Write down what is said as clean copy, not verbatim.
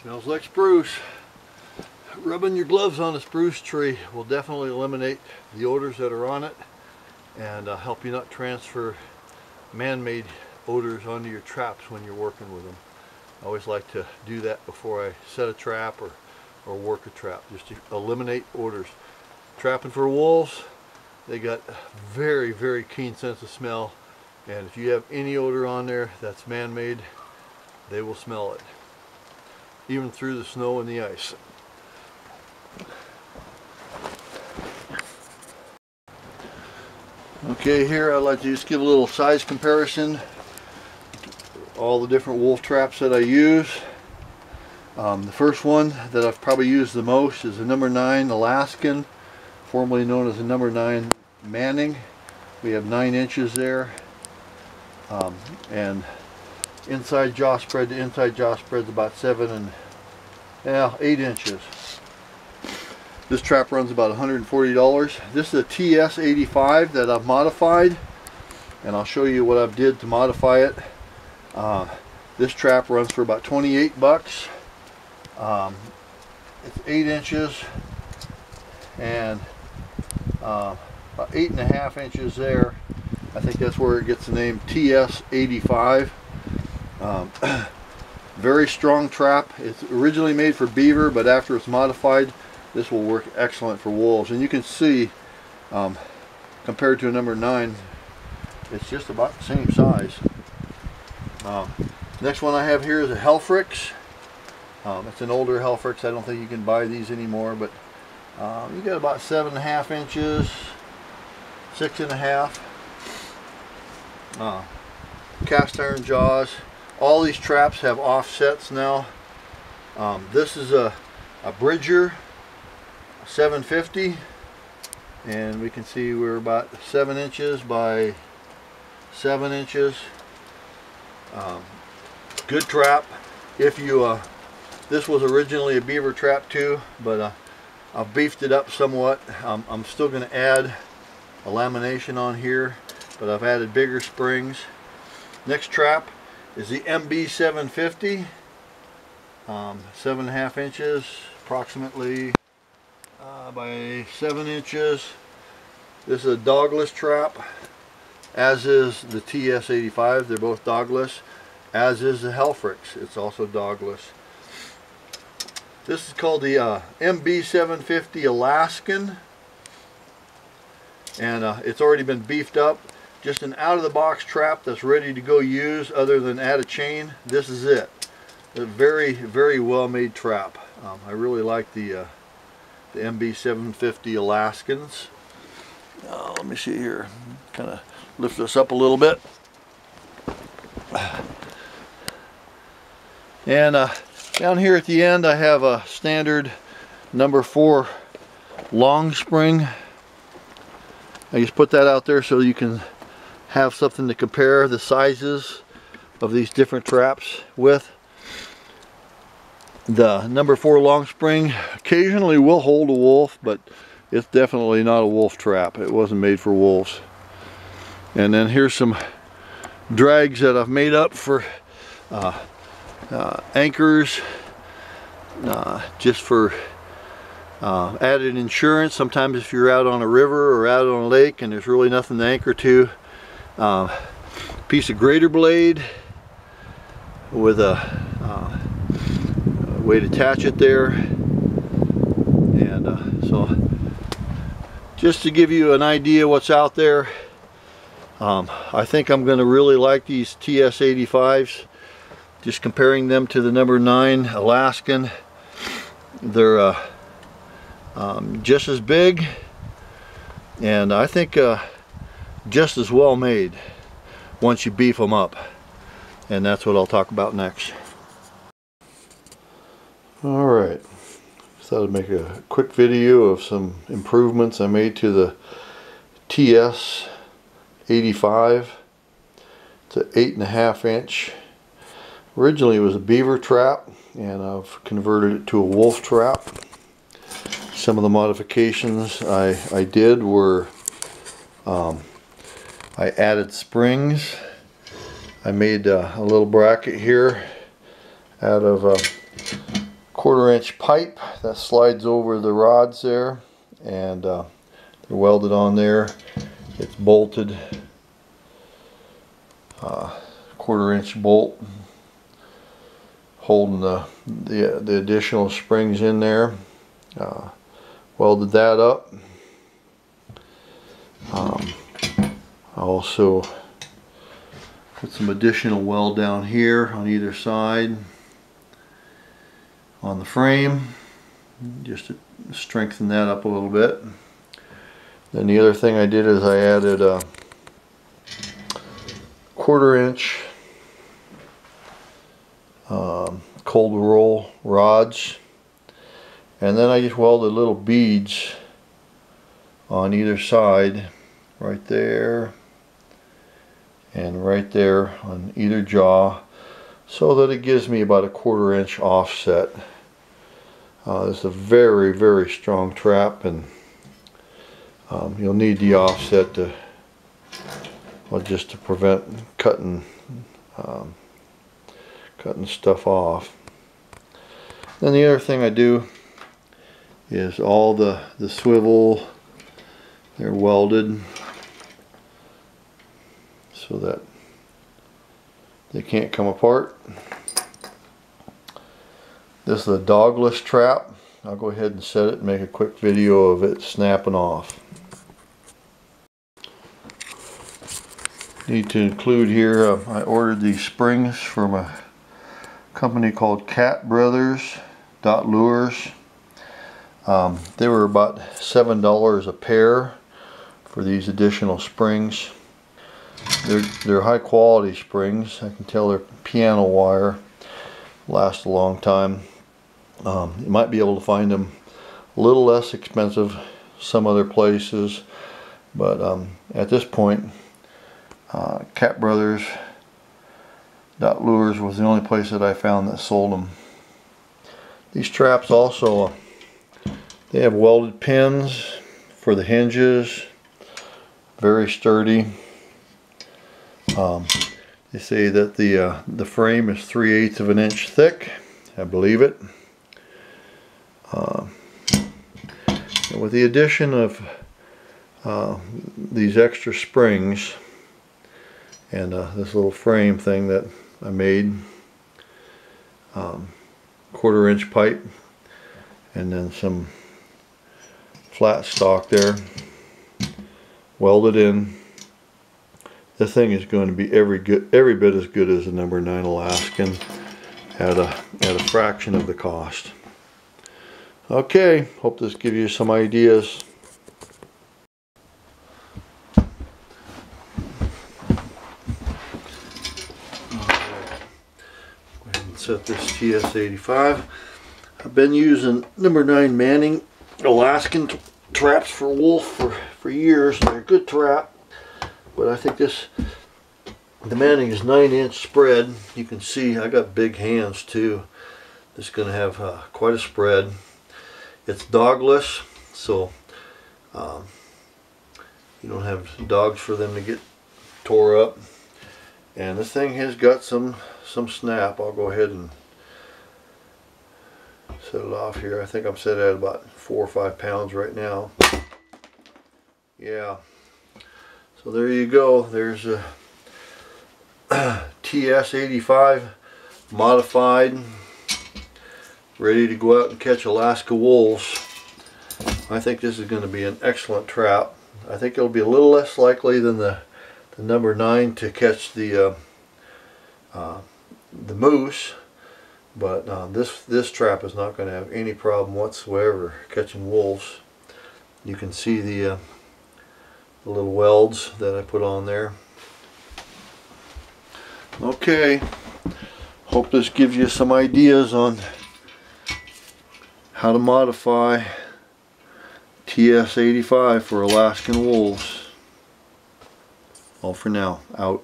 Smells like spruce. Rubbing your gloves on a spruce tree will definitely eliminate the odors that are on it and help you not transfer man-made odors onto your traps when you're working with them. I always like to do that before I set a trap or work a trap, just to eliminate odors. Trapping for wolves, they got a very, very keen sense of smell, and if you have any odor on there that's man-made, they will smell it, even through the snow and the ice. Okay, here I'd like to just give a little size comparison. All the different wolf traps that I use. The first one that I've probably used the most is a number 9 Alaskan, formerly known as a number 9 Manning. We have 9 inches there, and inside jaw spread to inside jaw spread is about 8 inches. This trap runs about $140. This is a TS-85 that I've modified, and I'll show you what I've did to modify it. This trap runs for about 28 bucks. It's 8 inches and about 8.5 inches there. I think that's where it gets the name TS-85. Very strong trap. It's originally made for beaver, but after it's modified, this will work excellent for wolves. And you can see, compared to a number 9, it's just about the same size. Next one I have here is a Hellfrix. It's an older Hellfrix. I don't think you can buy these anymore, but you got about 7.5 inches, 6.5. Cast iron jaws. All these traps have offsets now. This is a Bridger 750, and we can see we're about 7 inches by 7 inches. Good trap. If you this was originally a beaver trap too, but I've beefed it up somewhat. I'm still going to add a lamination on here, but I've added bigger springs. Next trap is the MB 750, 7.5 inches approximately by 7 inches. This is a dogless trap, as is the TS-85. They're both dogless, as is the Hellfrix. It's also dogless. This is called the MB 750 Alaskan, and it's already been beefed up. Just an out-of-the-box trap that's ready to go use, other than add a chain. This is it. A very, very well-made trap. I really like the MB 750 Alaskans. Let me see here. Kind of lift this up a little bit. And down here at the end I have a standard number 4 long spring. I just put that out there so you can have something to compare the sizes of these different traps with. The number 4 long spring occasionally will hold a wolf, but it's definitely not a wolf trap. It wasn't made for wolves. And then here's some drags that I've made up for anchors, just for added insurance. Sometimes if you're out on a river or out on a lake and there's really nothing to anchor to, piece of grater blade with a way to attach it there. And so just to give you an idea what's out there, I think I'm going to really like these TS-85s. Just comparing them to the number 9 Alaskan, they're just as big, and I think just as well made once you beef them up, and that's what I'll talk about next. Alright, thought I'd make a quick video of some improvements I made to the TS-85. It's an 8.5 inch. Originally it was a beaver trap, and I've converted it to a wolf trap. Some of the modifications I did were I added springs. I made a little bracket here out of 1/4-inch pipe that slides over the rods there, and they're welded on there. It's bolted, 1/4-inch bolt holding the additional springs in there. Welded that up. I also put some additional weld down here on either side on the frame, just to strengthen that up a little bit. Then the other thing I did is I added a 1/4-inch cold roll rods, and then I just welded little beads on either side, right there and right there on either jaw, so that it gives me about a 1/4-inch offset. This is a very, very strong trap, and you'll need the offset to, well, just to prevent cutting stuff off. Then the other thing I do is all the swivel, they're welded so that they can't come apart. This is a dogless trap. I'll go ahead and set it and make a quick video of it snapping off. Need to include here, I ordered these springs from a company called Cat Brothers Lures. They were about $7 a pair for these additional springs. They're high quality springs. I can tell they're piano wire, last a long time. You might be able to find them a little less expensive some other places, but at this point Cat Brothers Lures was the only place that I found that sold them. These traps also, they have welded pins for the hinges, very sturdy. They say that the frame is 3/8 of an inch thick. I believe it. And with the addition of these extra springs and this little frame thing that I made, 1/4-inch pipe, and then some flat stock there welded in, this thing is going to be every bit as good as a number 9 Alaskan at a fraction of the cost. Okay, hope this gives you some ideas. Set this TS-85. I've been using number 9 Manning Alaskan traps for wolf for years. They're a good trap, but I think the Manning is 9-inch spread. You can see I got big hands too. This is going to have quite a spread. It's dogless, so you don't have dogs for them to get tore up. And this thing has got some snap. I'll go ahead and set it off here. I think I'm set at about 4 or 5 pounds right now. Yeah. So there you go. There's a TS-85 modified, ready to go out and catch Alaska wolves. I think this is going to be an excellent trap. I think it'll be a little less likely than the number 9 to catch the moose, but this trap is not going to have any problem whatsoever catching wolves. You can see the little welds that I put on there. Okay, hope this gives you some ideas on how to modify TS-85 for Alaskan wolves. All for now. Out.